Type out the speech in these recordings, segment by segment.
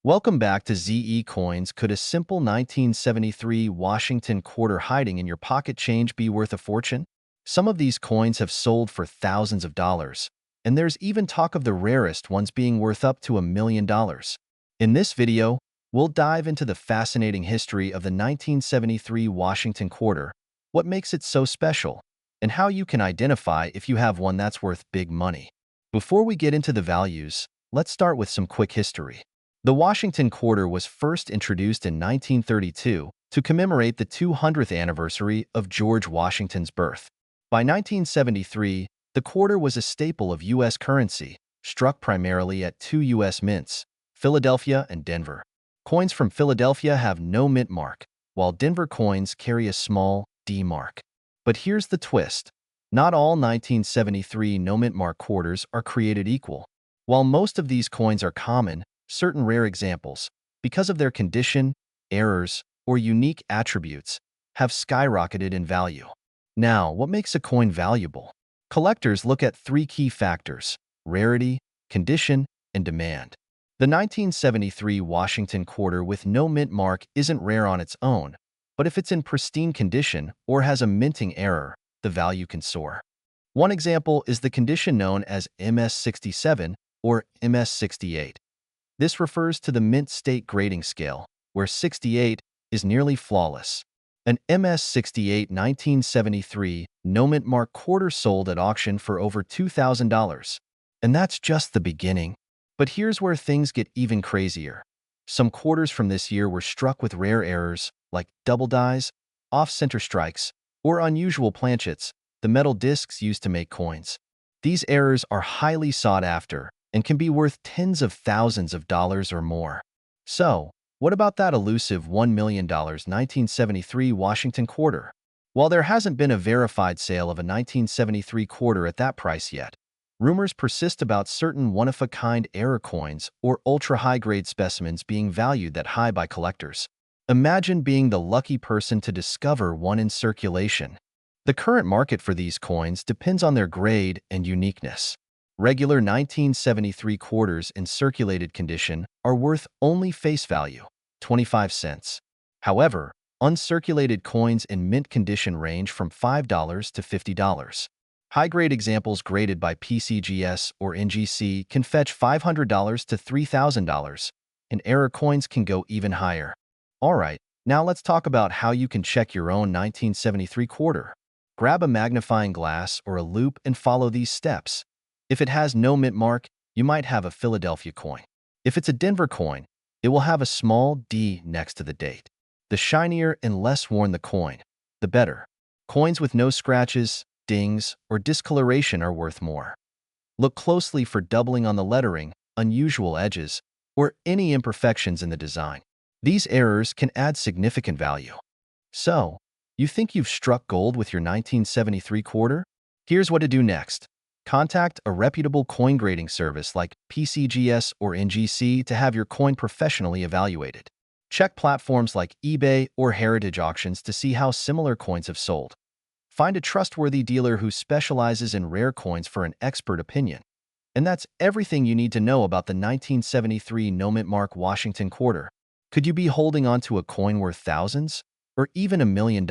Welcome back to ZE Coins. Could a simple 1973 Washington quarter hiding in your pocket change be worth a fortune? Some of these coins have sold for thousands of dollars, and there's even talk of the rarest ones being worth up to $1 million. In this video, we'll dive into the fascinating history of the 1973 Washington quarter, what makes it so special, and how you can identify if you have one that's worth big money. Before we get into the values, let's start with some quick history. The Washington quarter was first introduced in 1932 to commemorate the 200th anniversary of George Washington's birth. By 1973, the quarter was a staple of U.S. currency, struck primarily at two U.S. mints, Philadelphia and Denver. Coins from Philadelphia have no mint mark, while Denver coins carry a small D mark. But here's the twist. Not all 1973 no mint mark quarters are created equal. While most of these coins are common, certain rare examples, because of their condition, errors, or unique attributes, have skyrocketed in value. Now, what makes a coin valuable? Collectors look at three key factors: rarity, condition, and demand. The 1973 Washington quarter with no mint mark isn't rare on its own, but if it's in pristine condition or has a minting error, the value can soar. One example is the condition known as MS67 or MS68. This refers to the mint state grading scale, where 68 is nearly flawless. An MS68 1973 no mint mark quarter sold at auction for over $2,000. And that's just the beginning. But here's where things get even crazier. Some quarters from this year were struck with rare errors, like double dies, off-center strikes, or unusual planchets, the metal discs used to make coins. These errors are highly sought after and can be worth tens of thousands of dollars or more. So, what about that elusive $1 million 1973 Washington quarter? While there hasn't been a verified sale of a 1973 quarter at that price yet, rumors persist about certain one-of-a-kind error coins or ultra-high-grade specimens being valued that high by collectors. Imagine being the lucky person to discover one in circulation. The current market for these coins depends on their grade and uniqueness. Regular 1973 quarters in circulated condition are worth only face value, 25 cents. However, uncirculated coins in mint condition range from $5 to $50. High-grade examples graded by PCGS or NGC can fetch $500 to $3,000, and error coins can go even higher. Alright, now let's talk about how you can check your own 1973 quarter. Grab a magnifying glass or a loupe and follow these steps. If it has no mint mark, you might have a Philadelphia coin. If it's a Denver coin, it will have a small D next to the date. The shinier and less worn the coin, the better. Coins with no scratches, dings, or discoloration are worth more. Look closely for doubling on the lettering, unusual edges, or any imperfections in the design. These errors can add significant value. So, you think you've struck gold with your 1973 quarter? Here's what to do next. Contact a reputable coin grading service like PCGS or NGC to have your coin professionally evaluated. Check platforms like eBay or Heritage Auctions to see how similar coins have sold. Find a trustworthy dealer who specializes in rare coins for an expert opinion. And that's everything you need to know about the 1973 no mint mark Washington quarter. Could you be holding on to a coin worth thousands or even $1 million?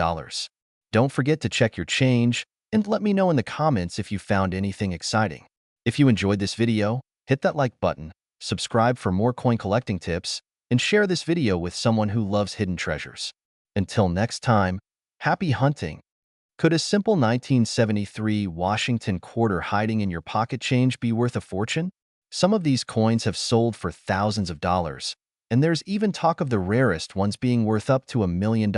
Don't forget to check your change and let me know in the comments if you found anything exciting. If you enjoyed this video, hit that like button, subscribe for more coin collecting tips, and share this video with someone who loves hidden treasures. Until next time, happy hunting! Could a simple 1973 Washington quarter hiding in your pocket change be worth a fortune? Some of these coins have sold for thousands of dollars, and there's even talk of the rarest ones being worth up to $1 million.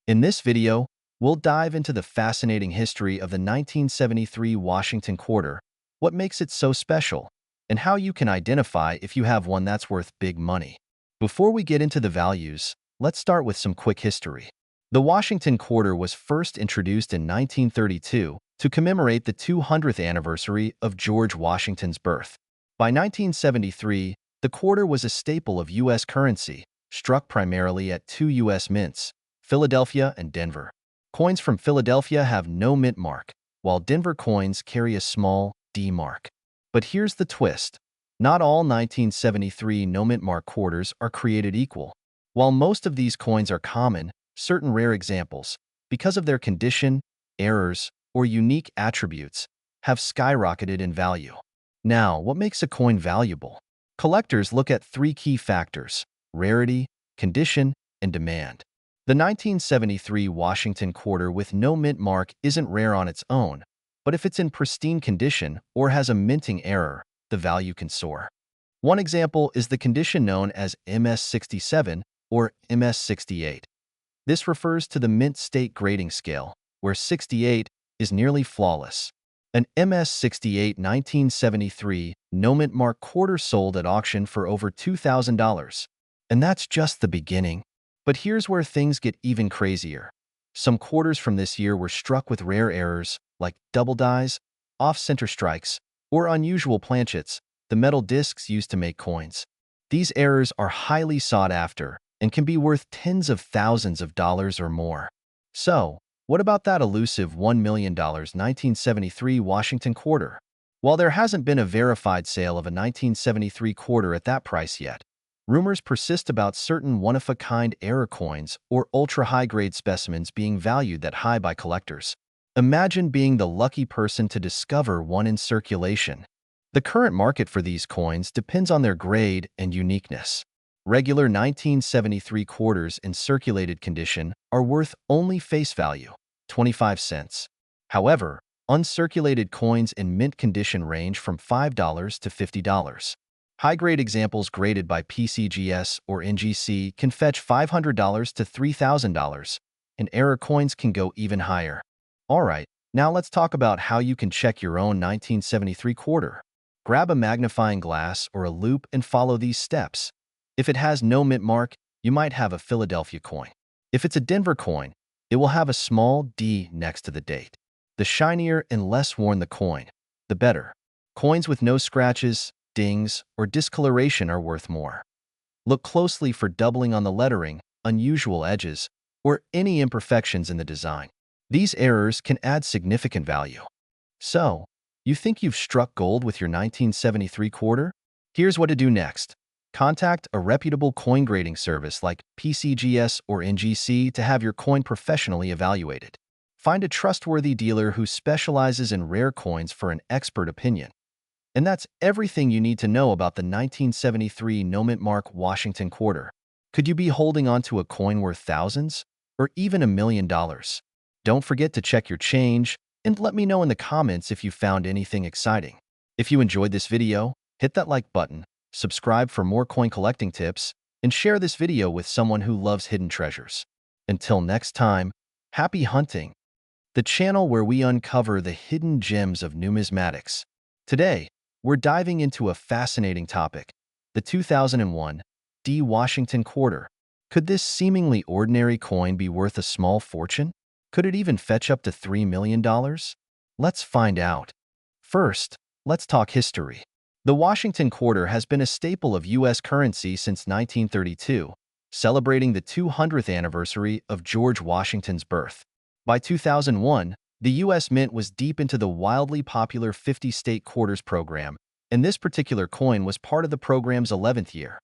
In this video, we'll dive into the fascinating history of the 1973 Washington quarter, what makes it so special, and how you can identify if you have one that's worth big money. Before we get into the values, let's start with some quick history. The Washington quarter was first introduced in 1932 to commemorate the 200th anniversary of George Washington's birth. By 1973, the quarter was a staple of U.S. currency, struck primarily at two U.S. mints, Philadelphia and Denver. Coins from Philadelphia have no mint mark, while Denver coins carry a small D mark. But here's the twist. Not all 1973 no-mint mark quarters are created equal. While most of these coins are common, certain rare examples, because of their condition, errors, or unique attributes, have skyrocketed in value. Now, what makes a coin valuable? Collectors look at three key factors: rarity, condition, and demand. The 1973 Washington quarter with no mint mark isn't rare on its own, but if it's in pristine condition or has a minting error, the value can soar. One example is the condition known as MS67 or MS68. This refers to the mint state grading scale, where 68 is nearly flawless. An MS68 1973 no mint mark quarter sold at auction for over $2,000. And that's just the beginning. But here's where things get even crazier. Some quarters from this year were struck with rare errors like double dies, off-center strikes, or unusual planchets, the metal discs used to make coins. These errors are highly sought after and can be worth tens of thousands of dollars or more. So, what about that elusive $1 million 1973 Washington quarter? While there hasn't been a verified sale of a 1973 quarter at that price yet, rumors persist about certain one-of-a-kind error coins or ultra-high-grade specimens being valued that high by collectors. Imagine being the lucky person to discover one in circulation. The current market for these coins depends on their grade and uniqueness. Regular 1973 quarters in circulated condition are worth only face value, 25 cents. However, uncirculated coins in mint condition range from $5 to $50. High-grade examples graded by PCGS or NGC can fetch $500 to $3,000, and error coins can go even higher. Alright, now let's talk about how you can check your own 1973 quarter. Grab a magnifying glass or a loupe and follow these steps. If it has no mint mark, you might have a Philadelphia coin. If it's a Denver coin, it will have a small D next to the date. The shinier and less worn the coin, the better. Coins with no scratches, dings, or discoloration are worth more. Look closely for doubling on the lettering, unusual edges, or any imperfections in the design. These errors can add significant value. So, you think you've struck gold with your 1973 quarter? Here's what to do next. Contact a reputable coin grading service like PCGS or NGC to have your coin professionally evaluated. Find a trustworthy dealer who specializes in rare coins for an expert opinion. And that's everything you need to know about the 1973 no mint mark Washington quarter. Could you be holding on to a coin worth thousands or even $1 million? Don't forget to check your change and let me know in the comments if you found anything exciting. If you enjoyed this video, hit that like button, subscribe for more coin collecting tips, and share this video with someone who loves hidden treasures. Until next time, happy hunting, the channel where we uncover the hidden gems of numismatics. Today, we're diving into a fascinating topic, the 2001 D Washington quarter. Could this seemingly ordinary coin be worth a small fortune? Could it even fetch up to $3 million? Let's find out. First, let's talk history. The Washington quarter has been a staple of U.S. currency since 1932, celebrating the 200th anniversary of George Washington's birth. By 2001, the U.S. Mint was deep into the wildly popular 50-state quarters program, and this particular coin was part of the program's 11th year.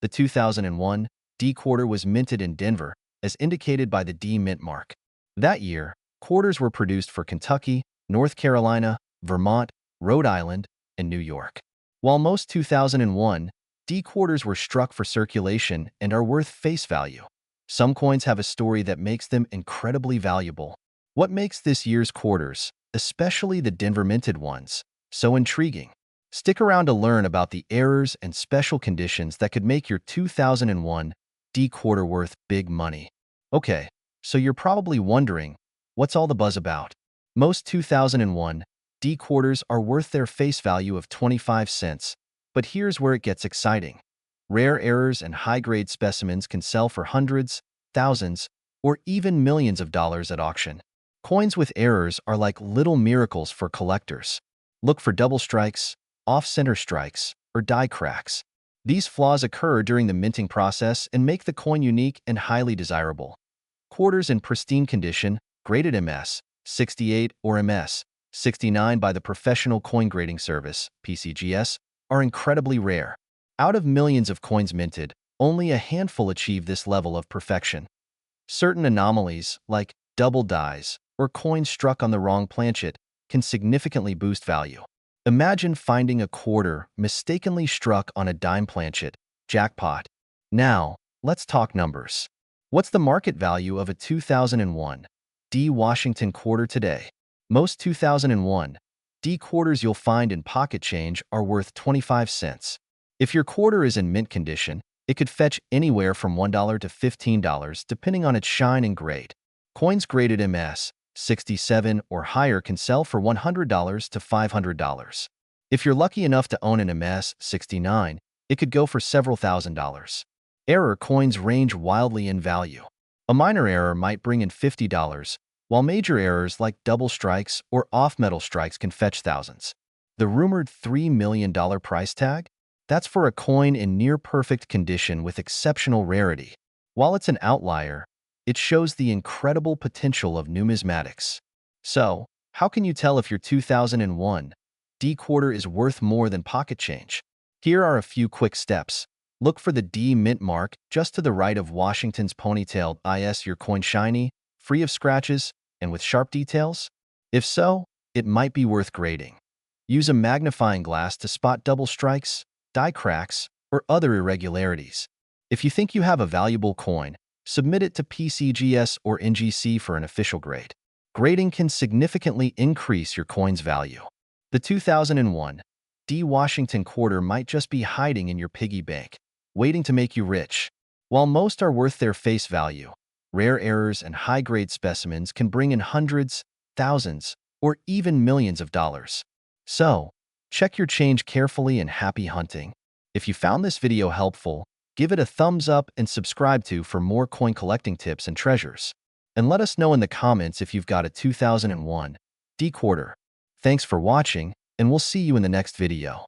The 2001 D quarter was minted in Denver, as indicated by the D mint mark. That year, quarters were produced for Kentucky, North Carolina, Vermont, Rhode Island, and New York. While most 2001 D quarters were struck for circulation and are worth face value, some coins have a story that makes them incredibly valuable. What makes this year's quarters, especially the Denver minted ones, so intriguing? Stick around to learn about the errors and special conditions that could make your 2001 D quarter worth big money. Okay, so you're probably wondering, what's all the buzz about? Most 2001 D quarters are worth their face value of 25 cents, but here's where it gets exciting. Rare errors and high-grade specimens can sell for hundreds, thousands, or even millions of dollars at auction. Coins with errors are like little miracles for collectors. Look for double strikes, off-center strikes, or die cracks. These flaws occur during the minting process and make the coin unique and highly desirable. Quarters in pristine condition, graded MS 68 or MS 69 by the Professional Coin Grading Service, PCGS, are incredibly rare. Out of millions of coins minted, only a handful achieve this level of perfection. Certain anomalies, like double dies or coins struck on the wrong planchet, can significantly boost value. Imagine finding a quarter mistakenly struck on a dime planchet. Jackpot. Now, let's talk numbers. What's the market value of a 2001 D Washington quarter today? Most 2001 D quarters you'll find in pocket change are worth 25 cents. If your quarter is in mint condition, it could fetch anywhere from $1 to $15 depending on its shine and grade. Coins graded MS 67 or higher can sell for $100 to $500. If you're lucky enough to own an MS 69, it could go for several $1,000s. Error coins range wildly in value. A minor error might bring in $50, while major errors like double strikes or off-metal strikes can fetch thousands. The rumored $3 million price tag? That's for a coin in near-perfect condition with exceptional rarity. While it's an outlier, it shows the incredible potential of numismatics. So, how can you tell if your 2001 D quarter is worth more than pocket change? Here are a few quick steps. Look for the D mint mark just to the right of Washington's ponytail. Is your coin shiny, free of scratches, and with sharp details? If so, it might be worth grading. Use a magnifying glass to spot double strikes, die cracks, or other irregularities. If you think you have a valuable coin, submit it to PCGS or NGC for an official grade. Grading can significantly increase your coin's value. The 2001 D Washington quarter might just be hiding in your piggy bank, waiting to make you rich. While most are worth their face value, rare errors and high-grade specimens can bring in hundreds, thousands, or even millions of dollars. So, check your change carefully and happy hunting. If you found this video helpful, give it a thumbs up and subscribe for more coin collecting tips and treasures. And let us know in the comments if you've got a 2001 D quarter. Thanks for watching, and we'll see you in the next video.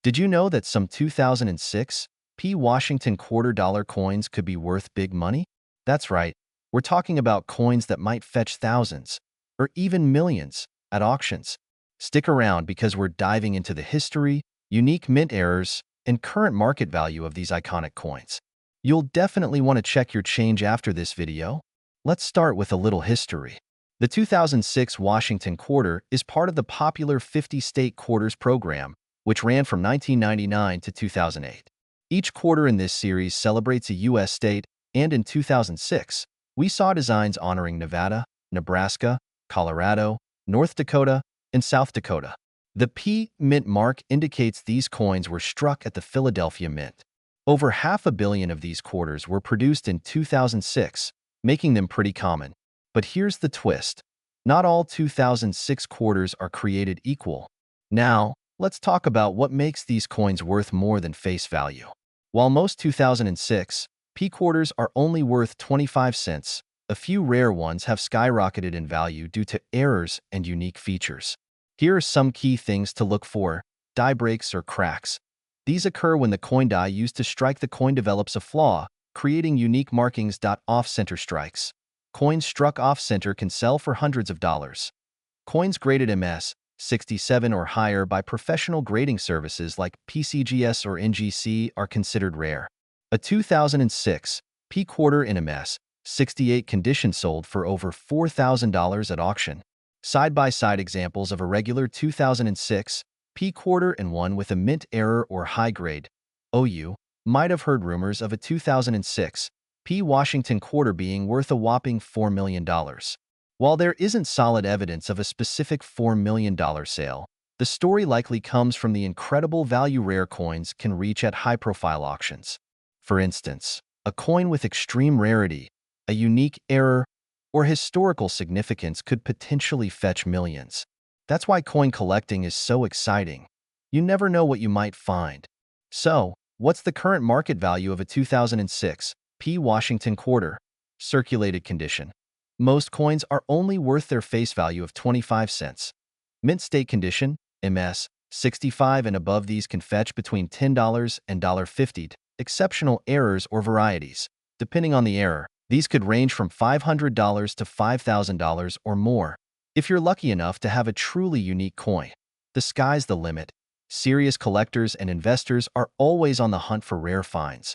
Did you know that some 2006 P Washington quarter dollar coins could be worth big money? That's right, we're talking about coins that might fetch thousands, or even millions, at auctions. Stick around because we're diving into the history, unique mint errors, and current market value of these iconic coins. You'll definitely want to check your change after this video. Let's start with a little history. The 2006 Washington quarter is part of the popular 50-state quarters program, which ran from 1999 to 2008. Each quarter in this series celebrates a U.S. state, and in 2006, we saw designs honoring Nevada, Nebraska, Colorado, North Dakota, and South Dakota. The P Mint mark indicates these coins were struck at the Philadelphia Mint. Over 500 million of these quarters were produced in 2006, making them pretty common. But here's the twist. Not all 2006 quarters are created equal. Now, let's talk about what makes these coins worth more than face value. While most 2006 P quarters are only worth 25 cents, a few rare ones have skyrocketed in value due to errors and unique features. Here are some key things to look for. Die breaks or cracks. These occur when the coin die used to strike the coin develops a flaw, creating unique markings. Off-center strikes. Coins struck off-center can sell for hundreds of dollars. Coins graded MS 67 or higher by professional grading services like PCGS or NGC are considered rare. A 2006 P quarter in MS 68 condition sold for over $4,000 at auction. Side-by-side examples of a regular 2006 P quarter and one with a mint error or high grade. You might have heard rumors of a 2006 P Washington quarter being worth a whopping $4 million. While there isn't solid evidence of a specific $4 million sale, the story likely comes from the incredible value rare coins can reach at high-profile auctions. For instance, a coin with extreme rarity, a unique error, or historical significance could potentially fetch millions. That's why coin collecting is so exciting. You never know what you might find. So, what's the current market value of a 2006 P Washington quarter? Circulated condition. Most coins are only worth their face value of 25 cents. Mint state condition, MS 65 and above, these can fetch between $10 and $50. Exceptional errors or varieties. Depending on the error, these could range from $500 to $5,000 or more. If you're lucky enough to have a truly unique coin, the sky's the limit. Serious collectors and investors are always on the hunt for rare finds.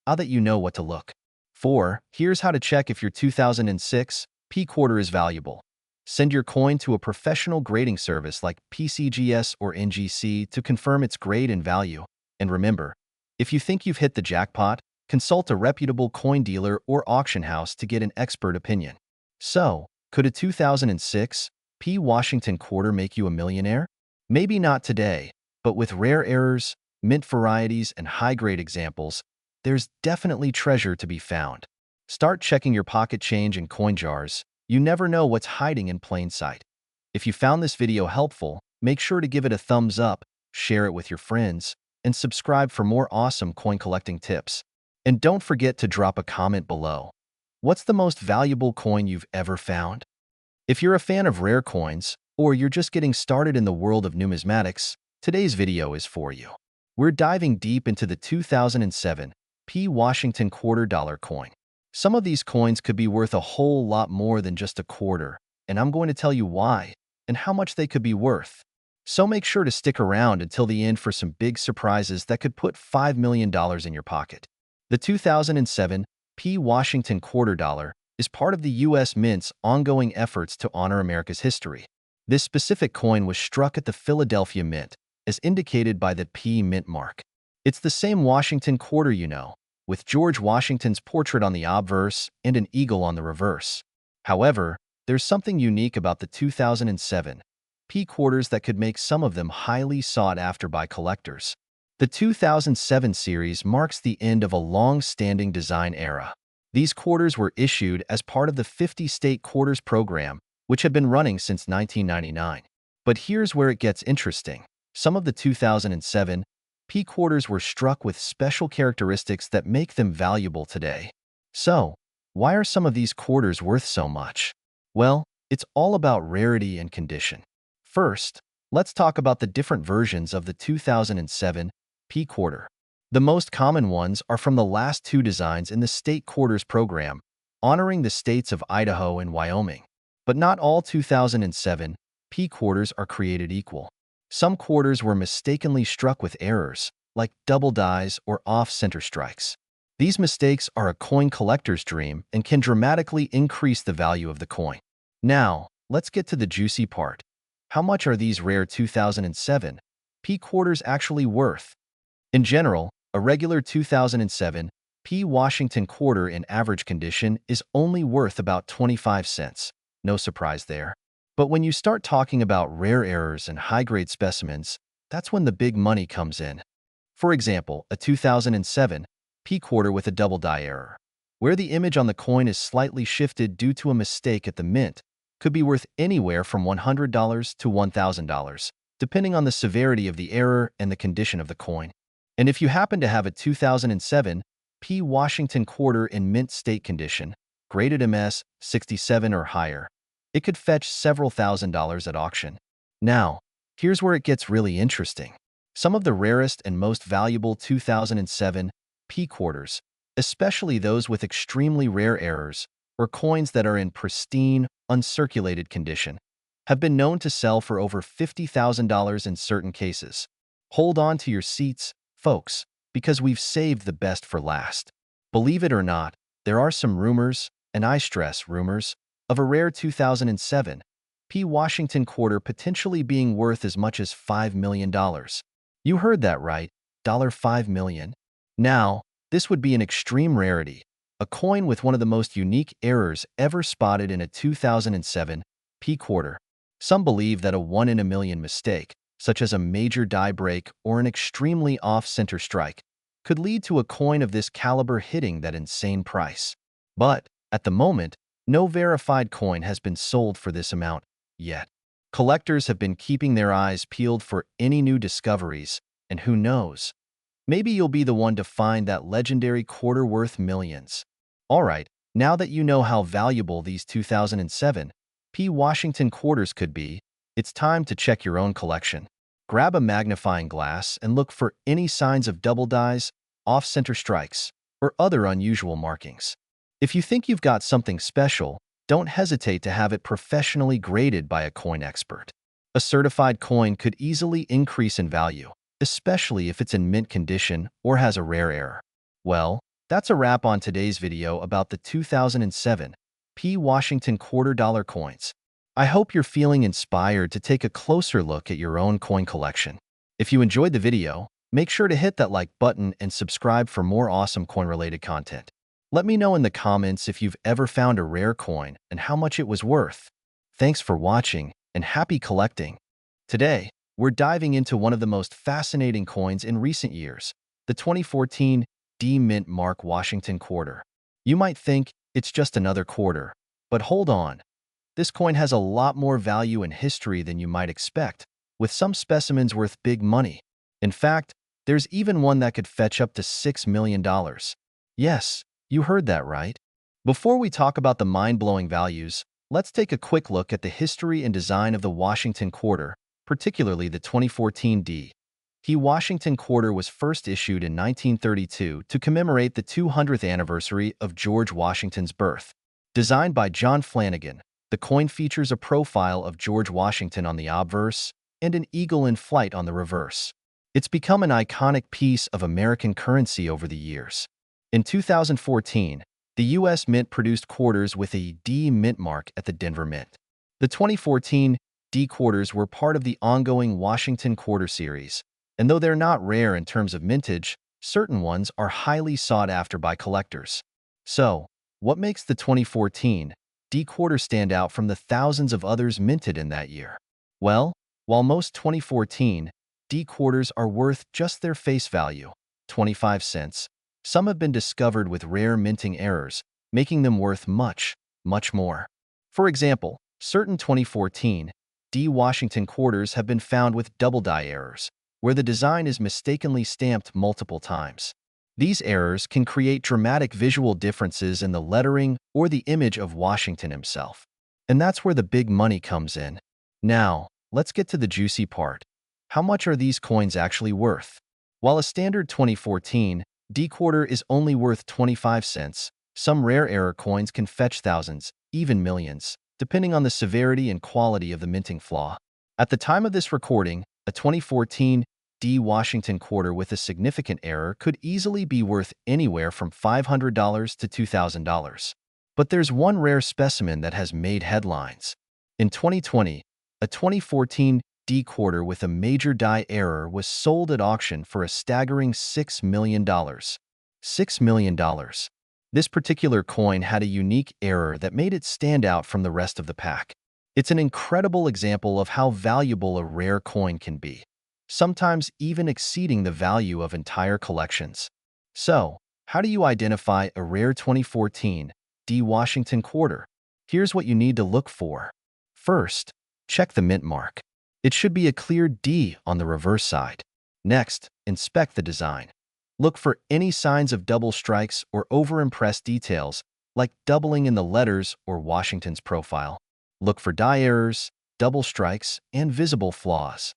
Now that you know what to look for, here's how to check if your 2006 P quarter is valuable. Send your coin to a professional grading service like PCGS or NGC to confirm its grade and value. And remember, if you think you've hit the jackpot, consult a reputable coin dealer or auction house to get an expert opinion. So, could a 2006 P Washington quarter make you a millionaire? Maybe not today, but with rare errors, mint varieties, and high-grade examples, there's definitely treasure to be found. Start checking your pocket change and coin jars. You never know what's hiding in plain sight. If you found this video helpful, make sure to give it a thumbs up, share it with your friends, and subscribe for more awesome coin collecting tips. And don't forget to drop a comment below. What's the most valuable coin you've ever found? If you're a fan of rare coins, or you're just getting started in the world of numismatics, today's video is for you. We're diving deep into the 2007 P Washington quarter dollar coin. Some of these coins could be worth a whole lot more than just a quarter, and I'm going to tell you why and how much they could be worth. So make sure to stick around until the end for some big surprises that could put $5 million in your pocket. The 2007 P Washington quarter dollar is part of the U.S. Mint's ongoing efforts to honor America's history. This specific coin was struck at the Philadelphia Mint, as indicated by the P Mint mark. It's the same Washington quarter you know, with George Washington's portrait on the obverse and an eagle on the reverse. However, there's something unique about the 2007 P quarters that could make some of them highly sought after by collectors. The 2007 series marks the end of a long-standing design era. These quarters were issued as part of the 50-state quarters program, which had been running since 1999. But here's where it gets interesting. Some of the 2007 P quarters were struck with special characteristics that make them valuable today. So, why are some of these quarters worth so much? Well, it's all about rarity and condition. First, let's talk about the different versions of the 2007 P quarter. The most common ones are from the last two designs in the state quarters program, honoring the states of Idaho and Wyoming. But not all 2007 P quarters are created equal. Some quarters were mistakenly struck with errors, like double dies or off-center strikes. These mistakes are a coin collector's dream and can dramatically increase the value of the coin. Now, let's get to the juicy part. How much are these rare 2007 P quarters actually worth? In general, a regular 2007 P Washington quarter in average condition is only worth about 25 cents. No surprise there. But when you start talking about rare errors and high-grade specimens, that's when the big money comes in. For example, a 2007 P quarter with a double die error, where the image on the coin is slightly shifted due to a mistake at the mint, could be worth anywhere from $100 to $1,000, depending on the severity of the error and the condition of the coin. And if you happen to have a 2007 P Washington quarter in mint state condition, graded MS 67 or higher, it could fetch several $1,000s at auction. Now, here's where it gets really interesting. Some of the rarest and most valuable 2007 P quarters, especially those with extremely rare errors or coins that are in pristine, uncirculated condition, have been known to sell for over $50,000 in certain cases. Hold on to your seats, folks, because we've saved the best for last. Believe it or not, there are some rumors, and I stress rumors, of a rare 2007 P Washington quarter potentially being worth as much as $5 million. You heard that right, $5 million. Now, this would be an extreme rarity, a coin with one of the most unique errors ever spotted in a 2007 P quarter. Some believe that a 1 in a million mistake, such as a major die break or an extremely off-center strike, could lead to a coin of this caliber hitting that insane price. But, at the moment, no verified coin has been sold for this amount yet. Collectors have been keeping their eyes peeled for any new discoveries, and who knows, maybe you'll be the one to find that legendary quarter worth millions. Alright, now that you know how valuable these 2007 P Washington quarters could be, it's time to check your own collection. Grab a magnifying glass and look for any signs of double dies, off-center strikes, or other unusual markings. If you think you've got something special, don't hesitate to have it professionally graded by a coin expert. A certified coin could easily increase in value, especially if it's in mint condition or has a rare error. Well, that's a wrap on today's video about the 2007 P. Washington quarter-dollar coins. I hope you're feeling inspired to take a closer look at your own coin collection. If you enjoyed the video, make sure to hit that like button and subscribe for more awesome coin-related content. Let me know in the comments if you've ever found a rare coin and how much it was worth. Thanks for watching and happy collecting. Today, we're diving into one of the most fascinating coins in recent years, the 2014 D Mint Mark Washington quarter. You might think it's just another quarter, but hold on. This coin has a lot more value and history than you might expect, with some specimens worth big money. In fact, there's even one that could fetch up to $6 million. Yes, you heard that right. Before we talk about the mind-blowing values, let's take a quick look at the history and design of the Washington quarter, particularly the 2014 D. P. Washington quarter was first issued in 1932 to commemorate the 200th anniversary of George Washington's birth. Designed by John Flanagan, the coin features a profile of George Washington on the obverse and an eagle in flight on the reverse. It's become an iconic piece of American currency over the years. In 2014, the U.S. Mint produced quarters with a D Mint mark at the Denver Mint. The 2014 D quarters were part of the ongoing Washington Quarter series, and though they're not rare in terms of mintage, certain ones are highly sought after by collectors. So, what makes the 2014 D quarter stand out from the thousands of others minted in that year? Well, while most 2014 D quarters are worth just their face value, 25 cents, some have been discovered with rare minting errors, making them worth much, much more. For example, certain 2014 D Washington quarters have been found with double die errors, where the design is mistakenly stamped multiple times. These errors can create dramatic visual differences in the lettering or the image of Washington himself. And that's where the big money comes in. Now, let's get to the juicy part. How much are these coins actually worth? While a standard 2014 D quarter is only worth 25 cents, some rare error coins can fetch thousands, even millions, depending on the severity and quality of the minting flaw. At the time of this recording, a 2014 D Washington quarter with a significant error could easily be worth anywhere from $500 to $2,000. But there's one rare specimen that has made headlines. In 2020, a 2014 D quarter with a major die error was sold at auction for a staggering $6 million. $6 million. This particular coin had a unique error that made it stand out from the rest of the pack. It's an incredible example of how valuable a rare coin can be, sometimes even exceeding the value of entire collections. So, how do you identify a rare 2014 D Washington quarter? Here's what you need to look for. First, check the mint mark. It should be a clear D on the reverse side. Next, inspect the design. Look for any signs of double strikes or overimpressed details, like doubling in the letters or Washington's profile. Look for die errors, double strikes, and visible flaws.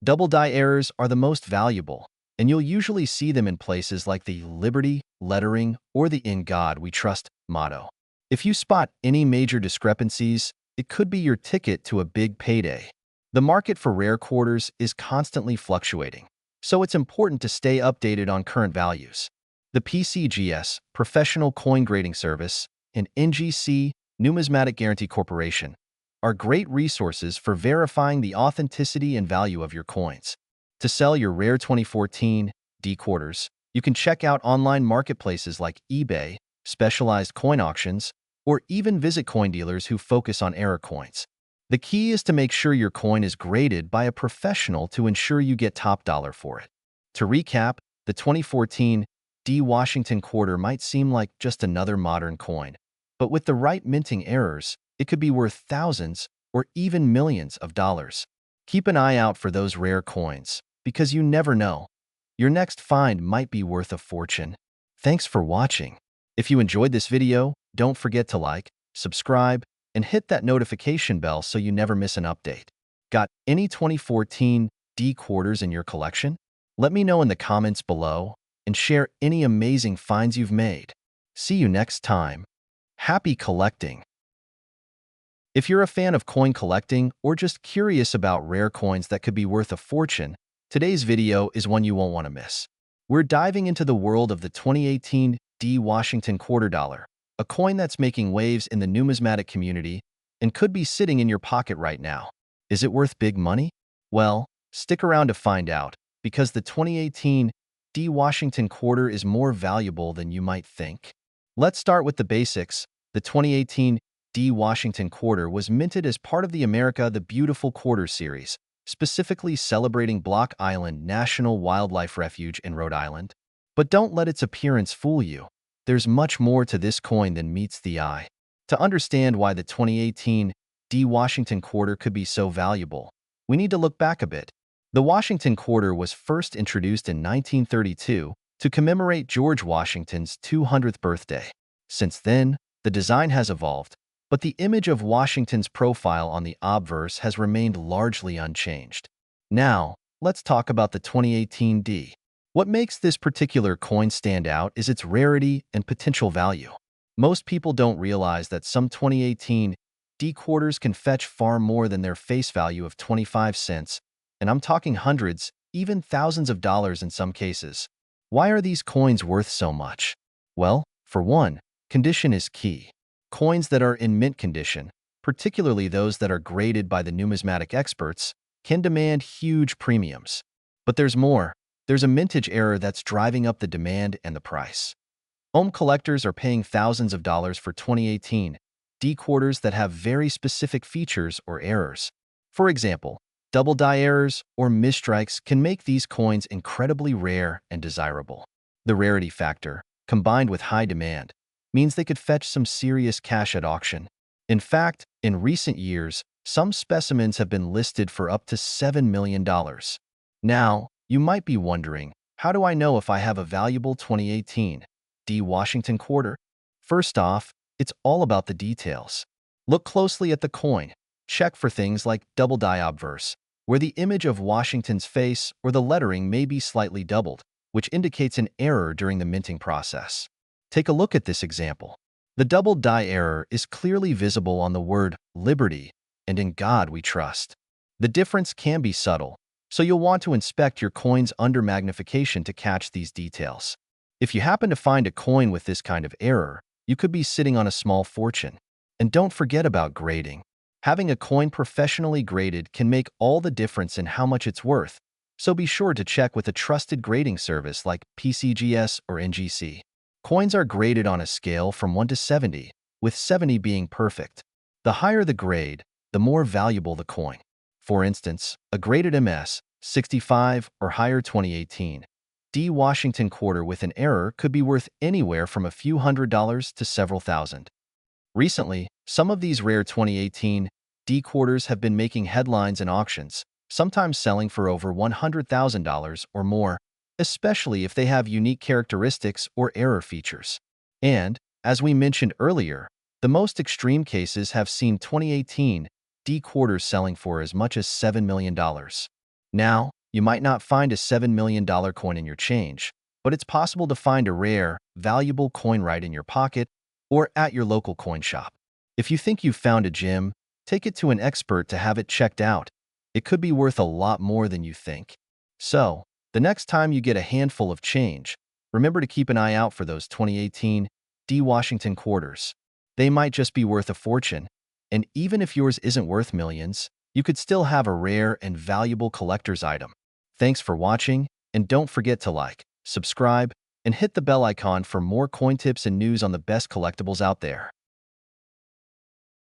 Double die errors are the most valuable, and you'll usually see them in places like the Liberty lettering or the In God We Trust motto. If you spot any major discrepancies, it could be your ticket to a big payday. The market for rare quarters is constantly fluctuating, so it's important to stay updated on current values. The PCGS, Professional Coin Grading Service, and NGC, Numismatic Guarantee Corporation, are great resources for verifying the authenticity and value of your coins. To sell your rare 2014 D quarters, you can check out online marketplaces like eBay, specialized coin auctions, or even visit coin dealers who focus on error coins. The key is to make sure your coin is graded by a professional to ensure you get top dollar for it. To recap, the 2014 D Washington quarter might seem like just another modern coin, but with the right minting errors, it could be worth thousands or even millions of dollars. Keep an eye out for those rare coins, because you never know. Your next find might be worth a fortune. Thanks for watching. If you enjoyed this video, don't forget to like, subscribe, and hit that notification bell so you never miss an update. Got any 2014 D quarters in your collection? Let me know in the comments below and share any amazing finds you've made. See you next time. Happy collecting! If you're a fan of coin collecting or just curious about rare coins that could be worth a fortune, Today's video is one you won't want to miss. We're diving into the world of the 2018 D Washington quarter dollar, a coin that's making waves in the numismatic community and could be sitting in your pocket right now. Is it worth big money? Well, stick around to find out, because the 2018 D Washington quarter is more valuable than you might think. Let's start with the basics. The 2018 D Washington quarter was minted as part of the America the Beautiful Quarter series, specifically celebrating Block Island National Wildlife Refuge in Rhode Island. But don't let its appearance fool you. There's much more to this coin than meets the eye. To understand why the 2018 D Washington quarter could be so valuable, we need to look back a bit. The Washington quarter was first introduced in 1932 to commemorate George Washington's 200th birthday. Since then, the design has evolved, but the image of Washington's profile on the obverse has remained largely unchanged. Now, let's talk about the 2018 D. What makes this particular coin stand out is its rarity and potential value. Most people don't realize that some 2018 D quarters can fetch far more than their face value of 25 cents, and I'm talking hundreds, even thousands of dollars in some cases. Why are these coins worth so much? Well, for one, condition is key. Coins that are in mint condition, particularly those that are graded by the numismatic experts, can demand huge premiums. But there's more. There's a mintage error that's driving up the demand and the price. Home collectors are paying thousands of dollars for 2018 D quarters that have very specific features or errors. For example, double die errors or misstrikes can make these coins incredibly rare and desirable. The rarity factor, combined with high demand, means they could fetch some serious cash at auction. In fact, in recent years, some specimens have been listed for up to $7 million. Now, you might be wondering, how do I know if I have a valuable 2018 D Washington quarter? First off, it's all about the details. Look closely at the coin. Check for things like double die obverse, where the image of Washington's face or the lettering may be slightly doubled, which indicates an error during the minting process. Take a look at this example. The double die error is clearly visible on the word Liberty and In God We Trust. The difference can be subtle, so you'll want to inspect your coins under magnification to catch these details. If you happen to find a coin with this kind of error, you could be sitting on a small fortune. And don't forget about grading. Having a coin professionally graded can make all the difference in how much it's worth, so be sure to check with a trusted grading service like PCGS or NGC. Coins are graded on a scale from 1 to 70, with 70 being perfect. The higher the grade, the more valuable the coin. For instance, a graded MS 65 or higher 2018 D Washington quarter with an error could be worth anywhere from a few $100s to several thousand. Recently, some of these rare 2018 D quarters have been making headlines in auctions, sometimes selling for over $100,000 or more, especially if they have unique characteristics or error features. And, as we mentioned earlier, the most extreme cases have seen 2018 D quarters selling for as much as $7 million. Now, you might not find a $7 million coin in your change, but it's possible to find a rare, valuable coin right in your pocket or at your local coin shop. If you think you've found a gem, take it to an expert to have it checked out. It could be worth a lot more than you think. So, the next time you get a handful of change, remember to keep an eye out for those 2018 D Washington quarters. They might just be worth a fortune, and even if yours isn't worth millions, you could still have a rare and valuable collector's item. Thanks for watching, and don't forget to like, subscribe, and hit the bell icon for more coin tips and news on the best collectibles out there.